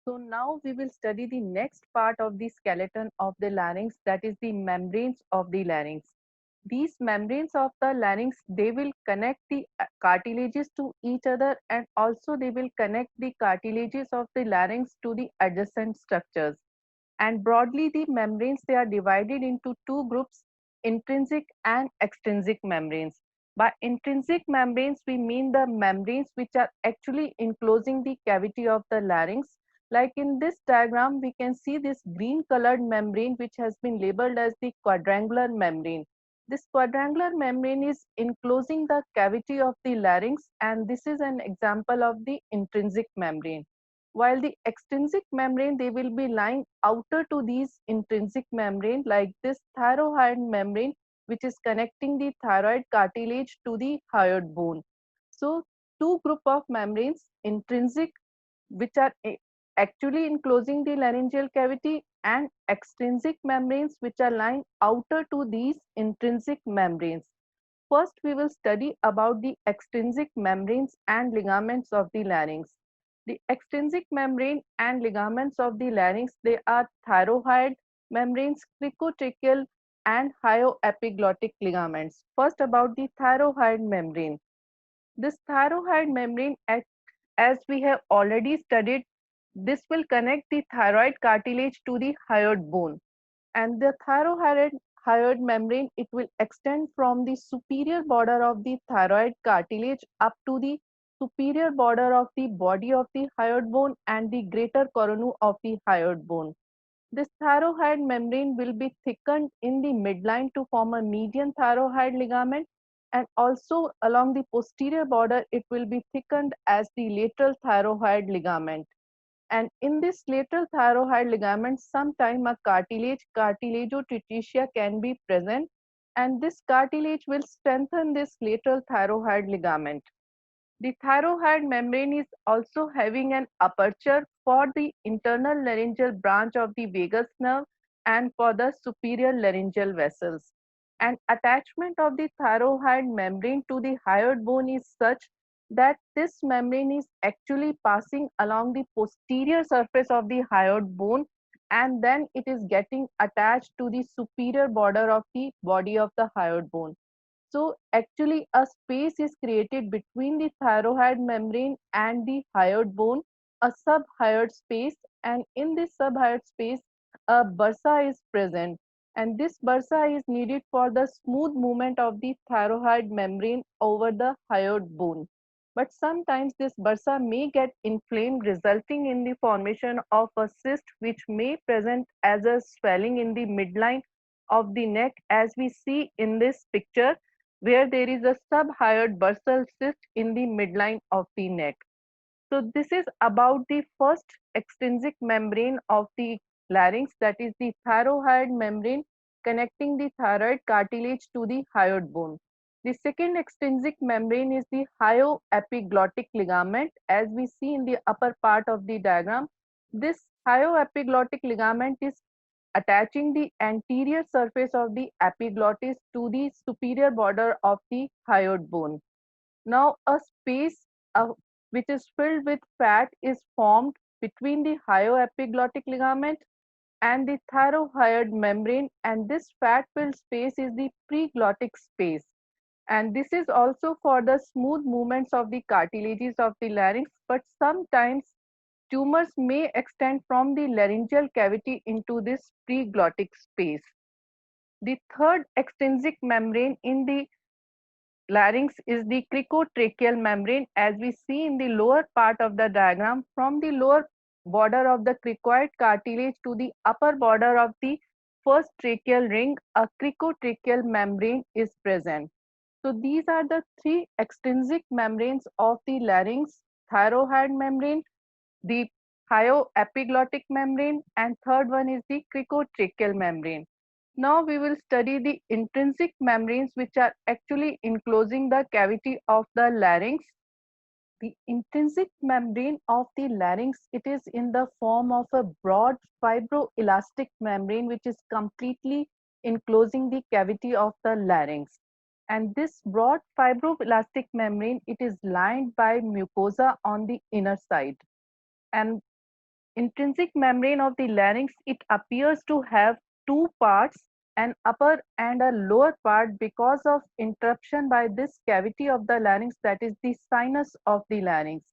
So now we will study the next part of the skeleton of the larynx, that is the membranes of the larynx. These membranes of the larynx, they will connect the cartilages to each other, and also they will connect the cartilages of the larynx to the adjacent structures. And broadly, the membranes, they are divided into two groups, intrinsic and extrinsic membranes. By intrinsic membranes, we mean the membranes which are actually enclosing the cavity of the larynx. Like in this diagram, we can see this green colored membrane which has been labeled as the quadrangular membrane. This quadrangular membrane is enclosing the cavity of the larynx, and this is an example of the intrinsic membrane. While the extrinsic membrane, they will be lying outer to these intrinsic membrane, like this thyroid membrane, which is connecting the thyroid cartilage to the hyoid bone. So two group of membranes, intrinsic, which are actually enclosing the laryngeal cavity, and extrinsic membranes which are lying outer to these intrinsic membranes. First, we will study about the extrinsic membranes and ligaments of the larynx. The extrinsic membrane and ligaments of the larynx, they are thyroid membranes, cricotracheal, and hyoepiglottic ligaments. First, about the thyroid membrane. This thyroid membrane, as we have already studied, this will connect the thyroid cartilage to the hyoid bone, and the thyroid membrane, it will extend from the superior border of the thyroid cartilage up to the superior border of the body of the hyoid bone and the greater coronu of the hyoid bone. This thyroid membrane will be thickened in the midline to form a median thyroid ligament, and also along the posterior border it will be thickened as the lateral thyroid ligament. And in this lateral thyroid ligament, sometime a cartilagotriticea can be present, and this cartilage will strengthen this lateral thyroid ligament. The thyroid membrane is also having an aperture for the internal laryngeal branch of the vagus nerve and for the superior laryngeal vessels. And attachment of the thyroid membrane to the hyoid bone is such that this membrane is actually passing along the posterior surface of the hyoid bone, and then it is getting attached to the superior border of the body of the hyoid bone. So actually a space is created between the thyroid membrane and the hyoid bone, a subhyoid space, and in this subhyoid space a bursa is present, and this bursa is needed for the smooth movement of the thyroid membrane over the hyoid bone. But sometimes this bursa may get inflamed, resulting in the formation of a cyst which may present as a swelling in the midline of the neck, as we see in this picture, where there is a subhyoid bursal cyst in the midline of the neck. So this is about the first extrinsic membrane of the larynx, that is the thyroid membrane connecting the thyroid cartilage to the hyoid bone. The second extrinsic membrane is the hyoepiglottic ligament, as we see in the upper part of the diagram. This hyoepiglottic ligament is attaching the anterior surface of the epiglottis to the superior border of the hyoid bone. Now, a space which is filled with fat is formed between the hyoepiglottic ligament and the thyroid membrane, and this fat filled space is the preglottic space. And this is also for the smooth movements of the cartilages of the larynx, but sometimes tumors may extend from the laryngeal cavity into this preglottic space. The third extrinsic membrane in the larynx is the cricotracheal membrane, as we see in the lower part of the diagram. From the lower border of the cricoid cartilage to the upper border of the first tracheal ring, a cricotracheal membrane is present. So these are the three extrinsic membranes of the larynx: thyroid membrane, the hyoepiglottic membrane, and third one is the cricotracheal membrane. Now we will study the intrinsic membranes which are actually enclosing the cavity of the larynx. The intrinsic membrane of the larynx, it is in the form of a broad fibroelastic membrane which is completely enclosing the cavity of the larynx. And this broad fibroelastic membrane, it is lined by mucosa on the inner side. And intrinsic membrane of the larynx, it appears to have two parts, an upper and a lower part, because of interruption by this cavity of the larynx, that is the sinus of the larynx.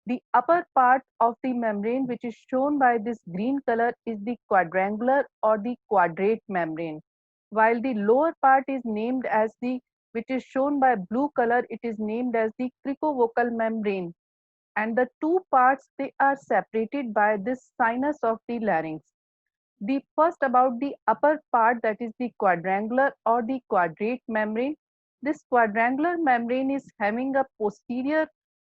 The upper part of the membrane, which is shown by this green color, is the quadrangular or the quadrate membrane, while the lower part is named as the, which is shown by blue color, it is named as the cricovocal membrane, and the two parts, they are separated by this sinus of the larynx. The first about the upper part, that is the quadrangular or the quadrate membrane. This quadrangular membrane is having a posterior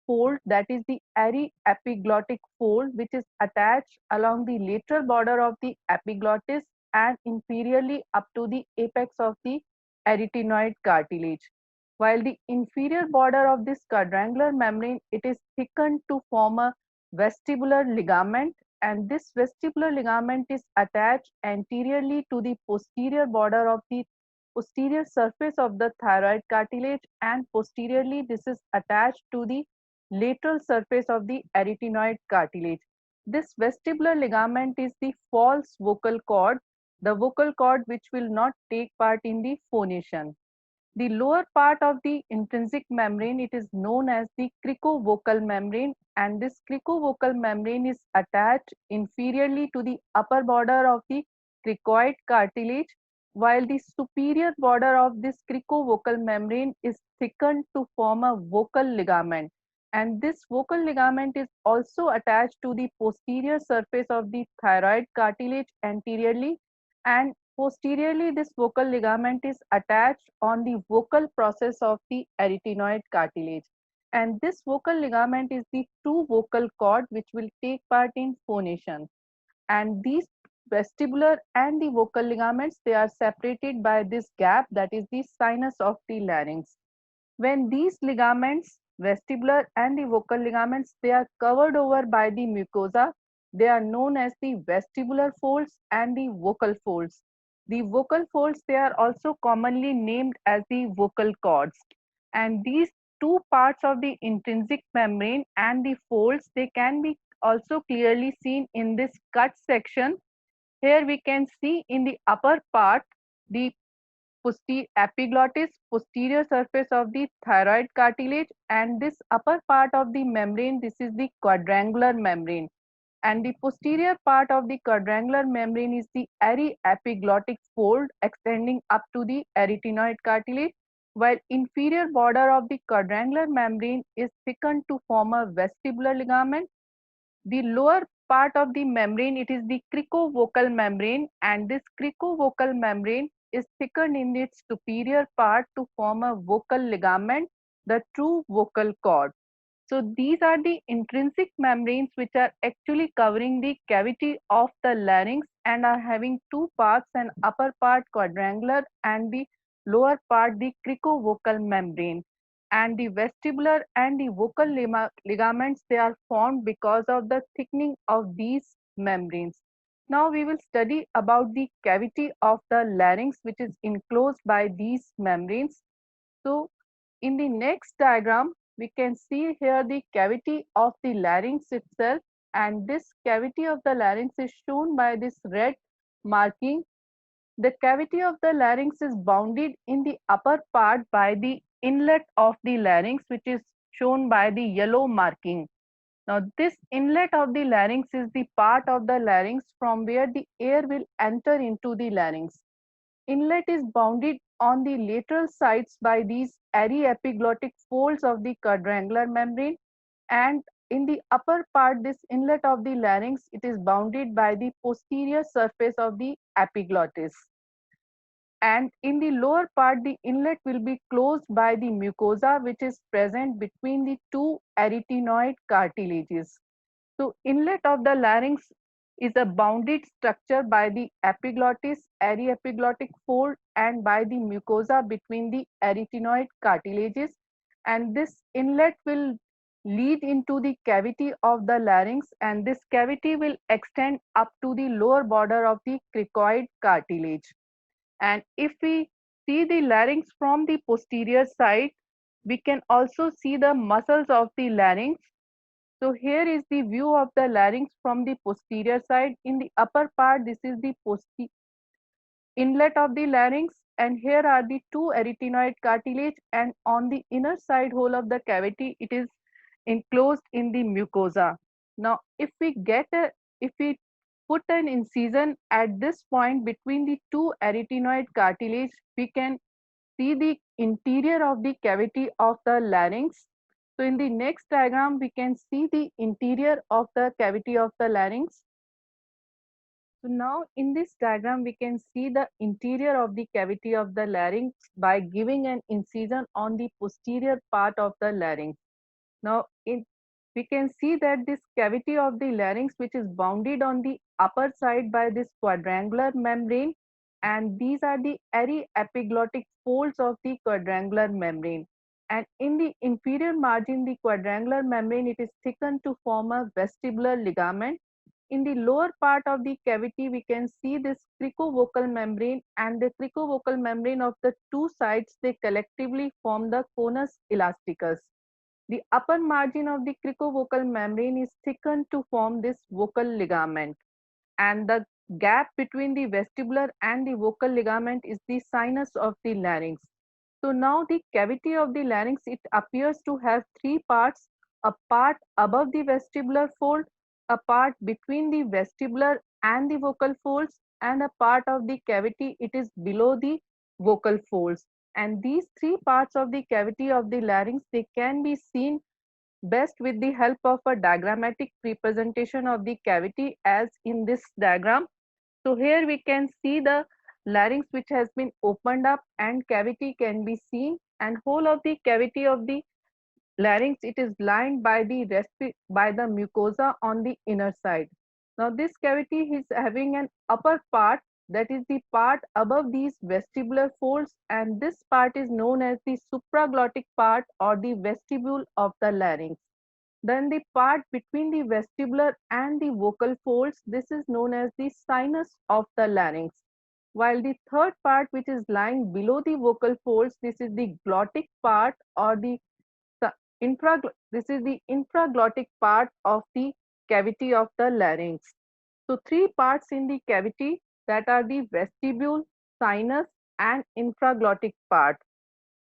fold, that is the aryepiglottic fold, which is attached along the lateral border of the epiglottis and inferiorly up to the apex of the arytenoid cartilage. While the inferior border of this quadrangular membrane, it is thickened to form a vestibular ligament, and this vestibular ligament is attached anteriorly to the posterior border of the posterior surface of the thyroid cartilage, and posteriorly this is attached to the lateral surface of the arytenoid cartilage. This vestibular ligament is the false vocal cord, the vocal cord which will not take part in the phonation. The lower part of the intrinsic membrane, it is known as the cricovocal membrane, and this cricovocal membrane is attached inferiorly to the upper border of the cricoid cartilage, while the superior border of this cricovocal membrane is thickened to form a vocal ligament, and this vocal ligament is also attached to the posterior surface of the thyroid cartilage anteriorly, and posteriorly, this vocal ligament is attached on the vocal process of the arytenoid cartilage. And this vocal ligament is the true vocal cord which will take part in phonation. And these vestibular and the vocal ligaments, they are separated by this gap, that is the sinus of the larynx. When these ligaments, vestibular and the vocal ligaments, they are covered over by the mucosa, they are known as the vestibular folds and the vocal folds. The vocal folds, they are also commonly named as the vocal cords. And these two parts of the intrinsic membrane and the folds, they can be also clearly seen in this cut section. Here we can see in the upper part the epiglottis, posterior surface of the thyroid cartilage, and this upper part of the membrane, this is the quadrangular membrane, and the posterior part of the quadrangular membrane is the aryepiglottic fold extending up to the arytenoid cartilage, while inferior border of the quadrangular membrane is thickened to form a vestibular ligament. The lower part of the membrane, it is the cricovocal membrane, and this cricovocal membrane is thickened in its superior part to form a vocal ligament, the true vocal cord. So these are the intrinsic membranes which are actually covering the cavity of the larynx and are having two parts, an upper part quadrangular and the lower part the cricovocal membrane. And the vestibular and the vocal ligaments, they are formed because of the thickening of these membranes. Now we will study about the cavity of the larynx, which is enclosed by these membranes. So in the next diagram, we can see here the cavity of the larynx itself, and this cavity of the larynx is shown by this red marking. The cavity of the larynx is bounded in the upper part by the inlet of the larynx, which is shown by the yellow marking. Now, this inlet of the larynx is the part of the larynx from where the air will enter into the larynx. Inlet is bounded on the lateral sides by these aryepiglottic folds of the quadrangular membrane, and in the upper part, this inlet of the larynx, it is bounded by the posterior surface of the epiglottis, and in the lower part the inlet will be closed by the mucosa which is present between the two arytenoid cartilages. So inlet of the larynx is a bounded structure by the epiglottis, aryepiglottic fold, and by the mucosa between the arytenoid cartilages, and this inlet will lead into the cavity of the larynx, and this cavity will extend up to the lower border of the cricoid cartilage. And if we see the larynx from the posterior side, we can also see the muscles of the larynx. So here is the view of the larynx from the posterior side. In the upper part, this is the inlet of the larynx, and here are the two arytenoid cartilage, and on the inner side whole of the cavity it is enclosed in the mucosa. Now if we put an incision at this point between the two arytenoid cartilage, we can see the interior of the cavity of the larynx. So in the next diagram we can see the interior of the cavity of the larynx. So now in this diagram we can see the interior of the cavity of the larynx by giving an incision on the posterior part of the larynx. Now we can see that this cavity of the larynx, which is bounded on the upper side by this quadrangular membrane, and these are the airy epiglottic folds of the quadrangular membrane. And in the inferior margin, the quadrangular membrane, it is thickened to form a vestibular ligament. In the lower part of the cavity, we can see this cricovocal membrane, and the cricovocal membrane of the two sides, they collectively form the conus elasticus. The upper margin of the cricovocal membrane is thickened to form this vocal ligament, and the gap between the vestibular and the vocal ligament is the sinus of the larynx. So now the cavity of the larynx, it appears to have three parts: a part above the vestibular fold, a part between the vestibular and the vocal folds, and a part of the cavity it is below the vocal folds. And these three parts of the cavity of the larynx, they can be seen best with the help of a diagrammatic representation of the cavity, as in this diagram. So here we can see the larynx which has been opened up and cavity can be seen, and whole of the cavity of the larynx, it is lined by the by the mucosa on the inner side. Now this cavity is having an upper part, that is the part above these vestibular folds, and this part is known as the supraglottic part or the vestibule of the larynx. Then the part between the vestibular and the vocal folds, this is known as the sinus of the larynx. While the third part, which is lying below the vocal folds, this is the glottic part or the this is the infraglottic part of the cavity of the larynx. So three parts in the cavity, that are the vestibule, sinus and infraglottic part.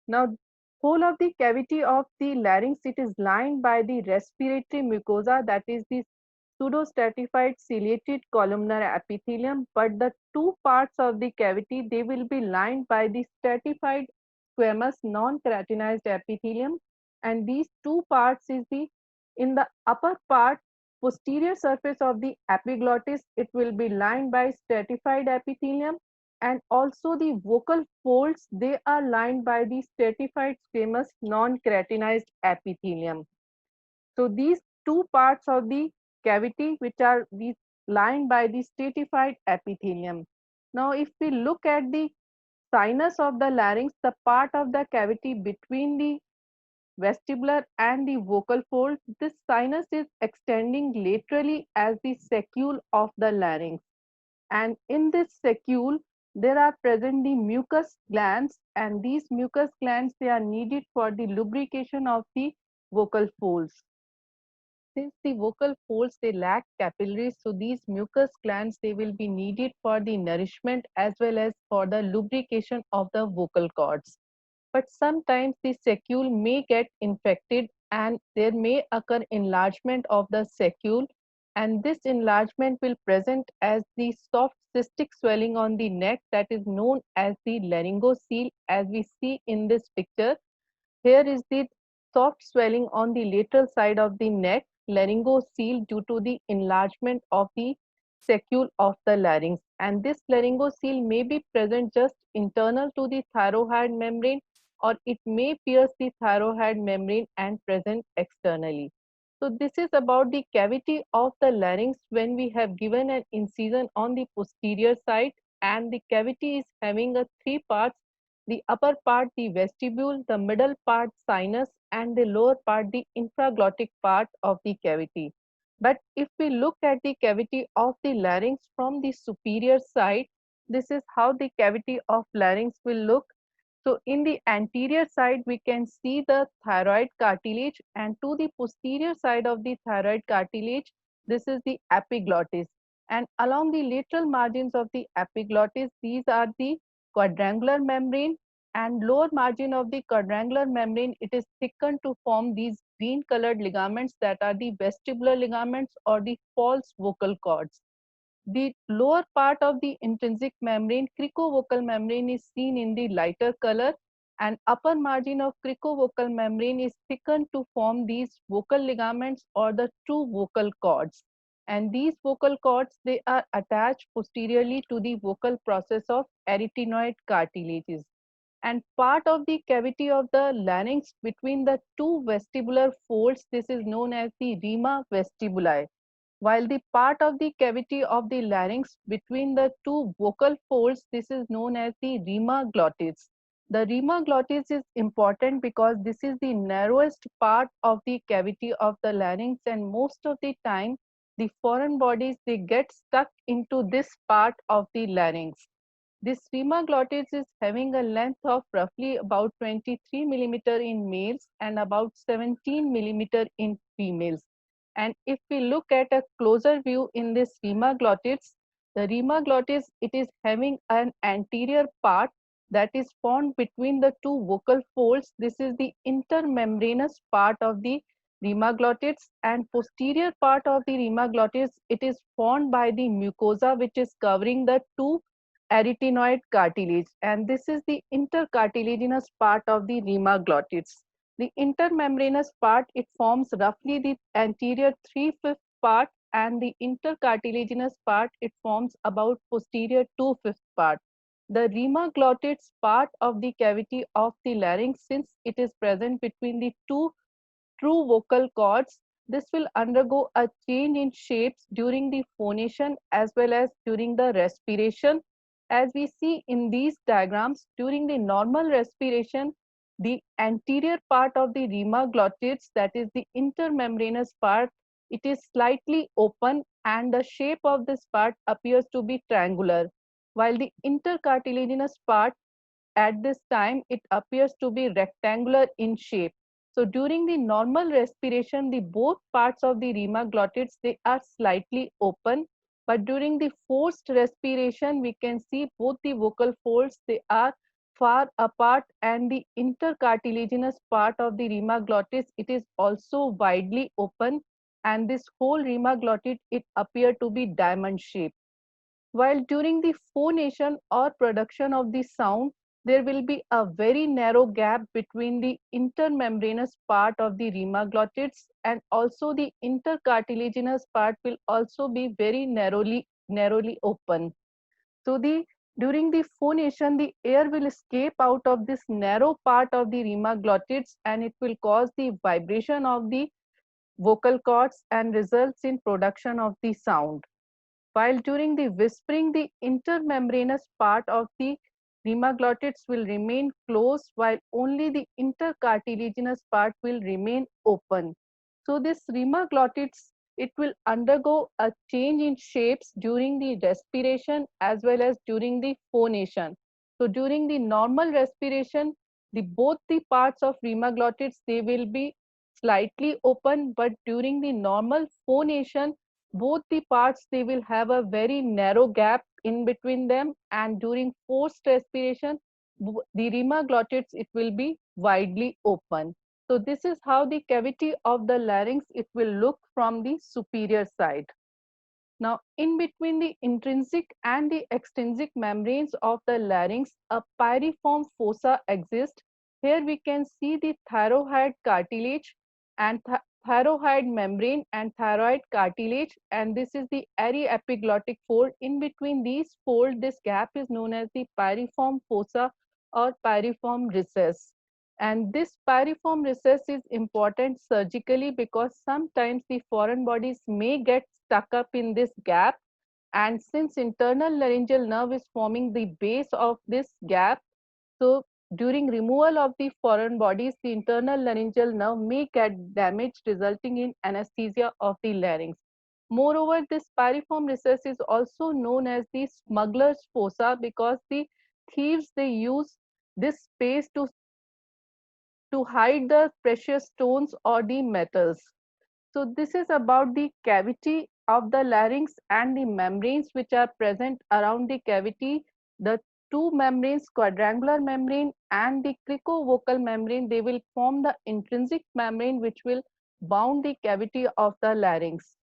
Now, whole of the cavity of the larynx, it is lined by the respiratory mucosa, that is the pseudostratified ciliated columnar epithelium, but the two parts of the cavity, they will be lined by the stratified squamous non-keratinized epithelium, and these two parts is the in the upper part posterior surface of the epiglottis, it will be lined by stratified epithelium, and also the vocal folds, they are lined by the stratified squamous non-keratinized epithelium. So these two parts of the cavity which are these lined by the stratified epithelium. Now if we look at the sinus of the larynx, the part of the cavity between the vestibular and the vocal fold, this sinus is extending laterally as the saccule of the larynx, and in this saccule there are present the mucus glands, and these mucus glands, they are needed for the lubrication of the vocal folds. Since the vocal folds, they lack capillaries, so these mucus glands, they will be needed for the nourishment as well as for the lubrication of the vocal cords. But sometimes the saccule may get infected and there may occur enlargement of the saccule, and this enlargement will present as the soft cystic swelling on the neck, that is known as the laryngocele, as we see in this picture. Here is the soft swelling on the lateral side of the neck, laryngocele, due to the enlargement of the saccule of the larynx. And this laryngocele may be present just internal to the thyroid membrane, or it may pierce the thyroid membrane and present externally. So this is about the cavity of the larynx when we have given an incision on the posterior side, and the cavity is having a three parts: the upper part the vestibule, the middle part sinus, and the lower part the infraglottic part of the cavity. But if we look at the cavity of the larynx from the superior side, this is how the cavity of larynx will look. So in the anterior side, we can see the thyroid cartilage, and to the posterior side of the thyroid cartilage, this is the epiglottis. And along the lateral margins of the epiglottis, these are the quadrangular membrane, and lower margin of the quadrangular membrane, it is thickened to form these green colored ligaments that are the vestibular ligaments or the false vocal cords. The lower part of the intrinsic membrane, cricovocal membrane, is seen in the lighter color, and upper margin of cricovocal membrane is thickened to form these vocal ligaments or the true vocal cords. And these vocal cords, they are attached posteriorly to the vocal process of arytenoid cartilages. And part of the cavity of the larynx between the two vestibular folds, this is known as the rima vestibuli, while the part of the cavity of the larynx between the two vocal folds, this is known as the rima glottis. The rima glottis is important because this is the narrowest part of the cavity of the larynx, and most of the time the foreign bodies, they get stuck into this part of the larynx. This rima glottis is having a length of roughly about 23 millimeter in males and about 17 millimeter in females. And if we look at a closer view in this rima glottis, the rima glottis, it is having an anterior part that is formed between the two vocal folds. This is the intermembranous part of the rima glottis, and posterior part of the rima glottis, it is formed by the mucosa which is covering the two arytenoid cartilage, and this is the intercartilaginous part of the rima glottis. The intermembranous part, it forms roughly the anterior 3/5 part, and the intercartilaginous part, it forms about posterior 2/5 part. The rima glottis part of the cavity of the larynx, since it is present between the two true vocal cords, this will undergo a change in shapes during the phonation as well as during the respiration. As we see in these diagrams, during the normal respiration, the anterior part of the rima glottis, that is the intermembranous part, it is slightly open, and the shape of this part appears to be triangular, while the intercartilaginous part, at this time, it appears to be rectangular in shape. So during the normal respiration, the both parts of the rima glottis, they are slightly open, but during the forced respiration, we can see both the vocal folds, they are far apart, and the intercartilaginous part of the rima glottis, it is also widely open, and this whole rima glottis, it appear to be diamond shaped. While during the phonation or production of the sound, there will be a very narrow gap between the intermembranous part of the rima glottis, and also the intercartilaginous part will also be very narrowly open. So the during the phonation, the air will escape out of this narrow part of the rima glottis, and it will cause the vibration of the vocal cords and results in production of the sound. While during the whispering, the intermembranous part of the rima glottis will remain closed, while only the intercartilaginous part will remain open. So this rima glottis, it will undergo a change in shapes during the respiration as well as during the phonation. So during the normal respiration, the both the parts of rima glottis, they will be slightly open, but during the normal phonation, both the parts, they will have a very narrow gap in between them, and during forced respiration, the rima glottis, it will be widely open. So this is how the cavity of the larynx, it will look from the superior side. Now, in between the intrinsic and the extrinsic membranes of the larynx, a pyriform fossa exists. Here we can see the thyroid cartilage and thyroid membrane and thyroid cartilage, and this is the aryepiglottic fold. In between these folds, this gap is known as the pyriform fossa or pyriform recess. And this pyriform recess is important surgically because sometimes the foreign bodies may get stuck up in this gap, and since internal laryngeal nerve is forming the base of this gap, so during removal of the foreign bodies, the internal laryngeal nerve may get damaged, resulting in anesthesia of the larynx. Moreover, this pyriform recess is also known as the smuggler's fossa because the thieves, they use this space to hide the precious stones or the metals. So this is about the cavity of the larynx and the membranes which are present around the cavity. The two membranes, quadrangular membrane and the cricovocal membrane, they will form the intrinsic membrane which will bound the cavity of the larynx.